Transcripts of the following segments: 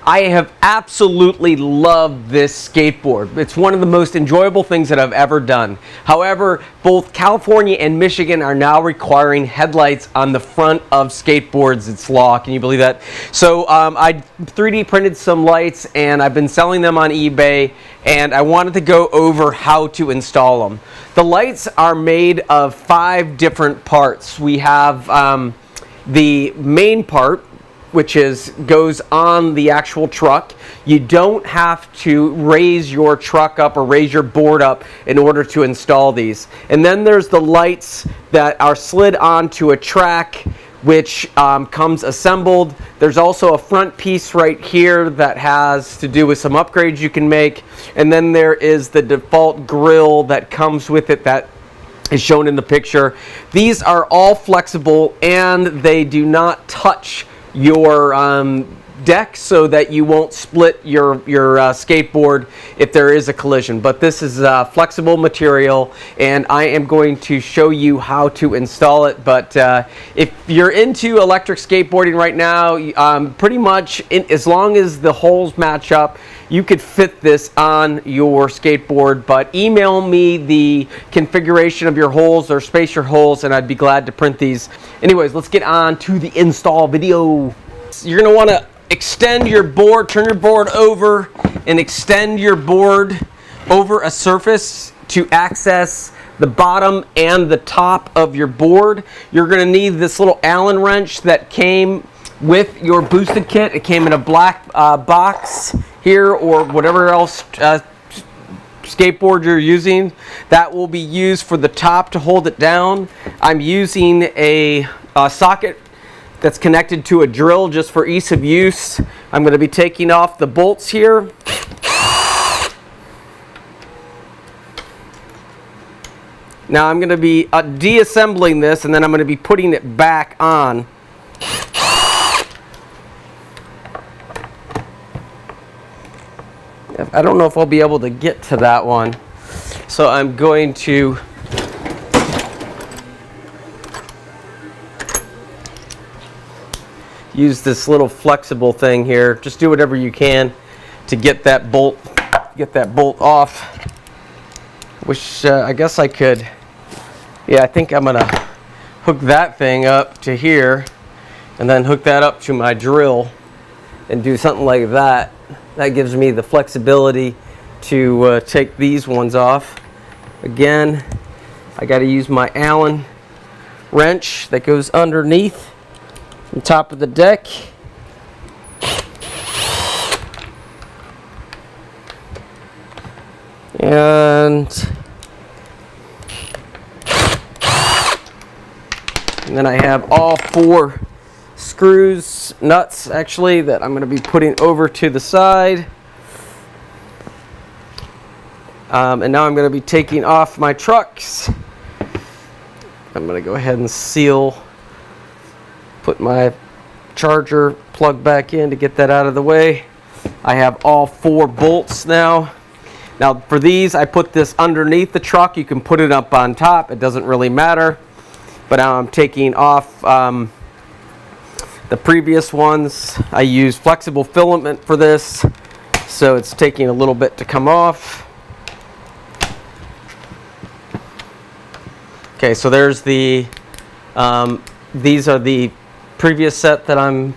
I have absolutely loved this skateboard. It's one of the most enjoyable things that I've ever done. However, both California and Michigan are now requiring headlights on the front of skateboards. It's law. Can you believe that? So I 3D printed some lights and I've been selling them on eBay, and I wanted to go over how to install them. The lights are made of 5 different parts. We have the main part, which goes on the actual truck. You don't have to raise your truck up or raise your board up in order to install these. And then there's the lights that are slid onto a track, which comes assembled. There's also a front piece right here that has to do with some upgrades you can make. And then there is the default grill that comes with it that is shown in the picture. These are all flexible and they do not touch your deck, so that you won't split your skateboard if there is a collision. But this is flexible material, and I am going to show you how to install it. But if you're into electric skateboarding right now, pretty much as long as the holes match up, you could fit this on your skateboard. But email me the configuration of your holes or space your holes, and I'd be glad to print these. Anyways, let's get on to the install video. You're going to want to extend your board, turn your board over, and extend your board over a surface to access the bottom and the top of your board. You're going to need this little Allen wrench that came with your boosted kit. It came in a black box here, or whatever else skateboard you're using. That will be used for the top to hold it down. I'm using a socket that's connected to a drill just for ease of use. I'm going to be taking off the bolts here. Now I'm going to be deassembling this, and then I'm going to be putting it back on. I don't know if I'll be able to get to that one, so I'm going to use this little flexible thing here. Just do whatever you can to get that bolt off. Which I guess I could. Yeah, I think I'm gonna hook that thing up to here, and then hook that up to my drill, and do something like that. That gives me the flexibility to take these ones off. Again, I got to use my Allen wrench that goes underneath the top of the deck. And then I have all 4 screws, nuts actually, that I'm going to be putting over to the side. And now I'm going to be taking off my trucks. I'm going to go ahead and seal, put my charger plug back in to get that out of the way. I have all 4 bolts now. Now for these, I put this underneath the truck. You can put it up on top. It doesn't really matter. But now I'm taking off the previous ones. I used flexible filament for this, so it's taking a little bit to come off. Okay, so there's the, these are the previous set that I'm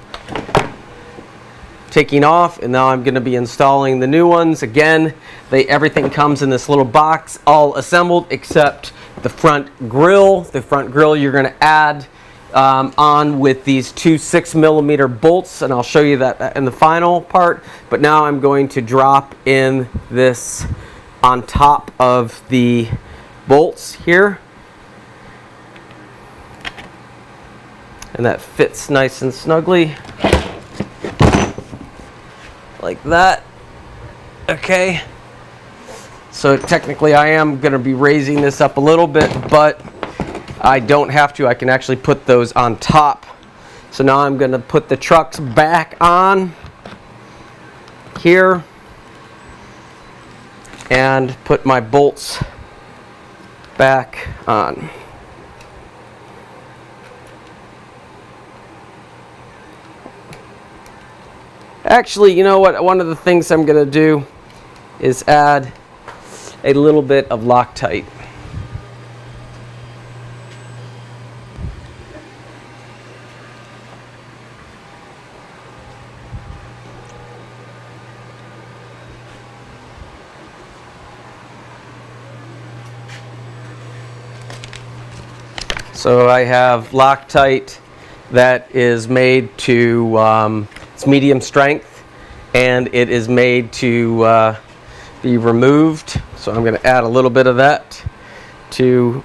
taking off, and now I'm going to be installing the new ones. Again, everything comes in this little box, all assembled except the front grill. The front grill you're going to add on with these 2 6mm bolts, and I'll show you that in the final part. But now I'm going to drop in this on top of the bolts here, and that fits nice and snugly like that. Okay, so technically I am going to be raising this up a little bit, but I don't have to. I can actually put those on top. So now I'm going to put the trucks back on here and put my bolts back on. Actually, you know what? One of the things I'm going to do is add a little bit of Loctite. So I have Loctite that is made to, it's medium strength, and it is made to be removed. So I'm going to add a little bit of that to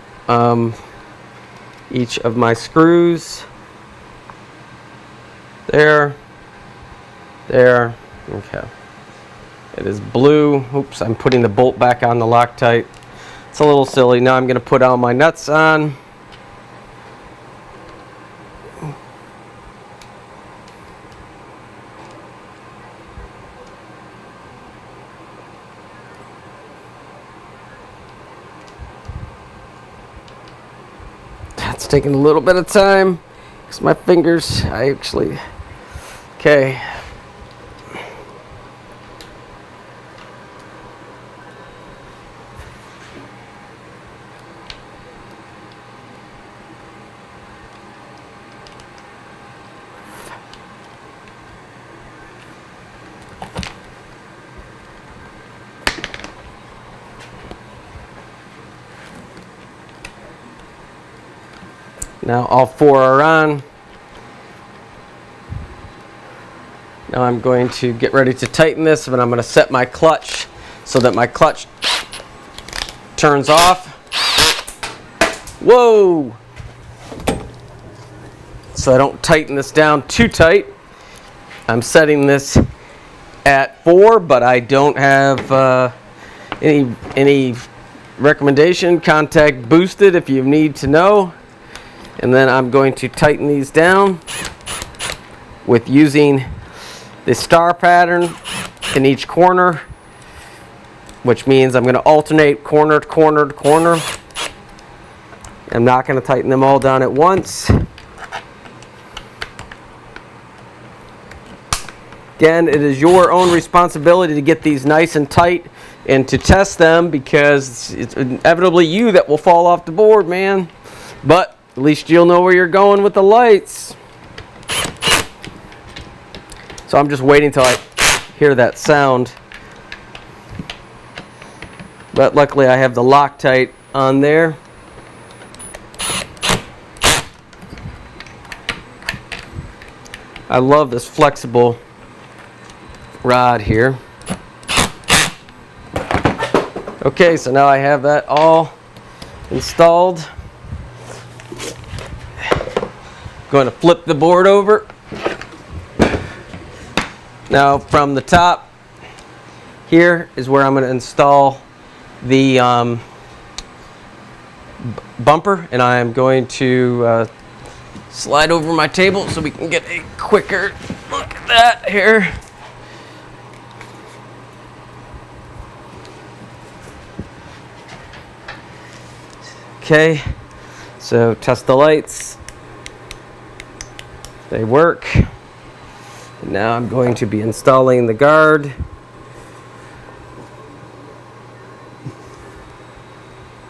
each of my screws. There, okay. It is blue. Oops, I'm putting the bolt back on the Loctite. It's a little silly. Now I'm going to put all my nuts on. It's taking a little bit of time because my fingers, okay. Now all four are on. Now I'm going to get ready to tighten this, but I'm going to set my clutch so that my clutch turns off. Whoa! So I don't tighten this down too tight. I'm setting this at 4, but I don't have any recommendation. Contact Boosted if you need to know. And then I'm going to tighten these down with using the star pattern in each corner, which means I'm going to alternate corner to corner to corner. I'm not going to tighten them all down at once. Again, it is your own responsibility to get these nice and tight and to test them, because it's inevitably you that will fall off the board, man. But at least you'll know where you're going with the lights. So I'm just waiting till I hear that sound. But luckily I have the Loctite on there. I love this flexible rod here. Okay, so now I have that all installed. Going to flip the board over. Now from the top here is where I'm going to install the bumper, and I am going to slide over my table so we can get a quicker look at that here. Okay, so test the lights. They work. And now I'm going to be installing the guard.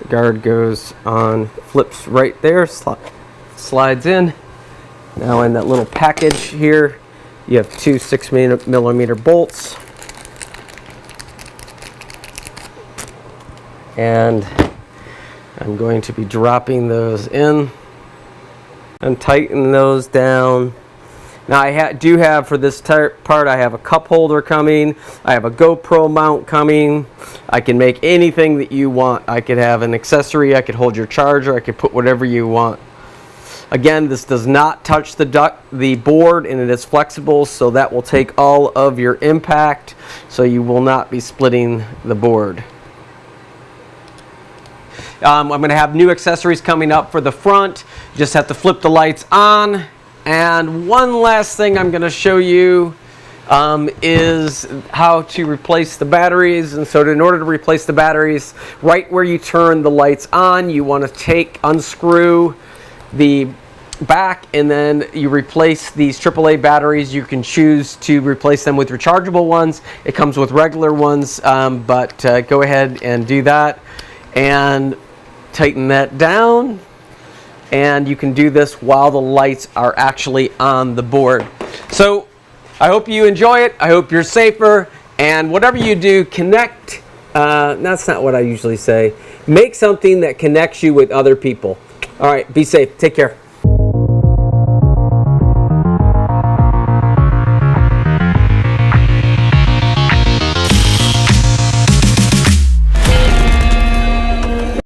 The guard goes on, flips right there, slides in. Now in that little package here, you have two 6mm bolts. And I'm going to be dropping those in and tighten those down. Now I do have, for this part, I have a cup holder coming. I have a GoPro mount coming. I can make anything that you want. I could have an accessory. I could hold your charger. I could put whatever you want. Again, this does not touch the board, and it is flexible, so that will take all of your impact, so you will not be splitting the board. I'm going to have new accessories coming up for the front. You just have to flip the lights on. And one last thing I'm going to show you is how to replace the batteries. And so in order to replace the batteries, right where you turn the lights on, you want to unscrew the back, and then you replace these AAA batteries. You can choose to replace them with rechargeable ones. It comes with regular ones, but go ahead and do that and tighten that down. And you can do this while the lights are actually on the board. So I hope you enjoy it. I hope you're safer. And whatever you do, connect. That's not what I usually say. Make something that connects you with other people. All right, be safe. Take care.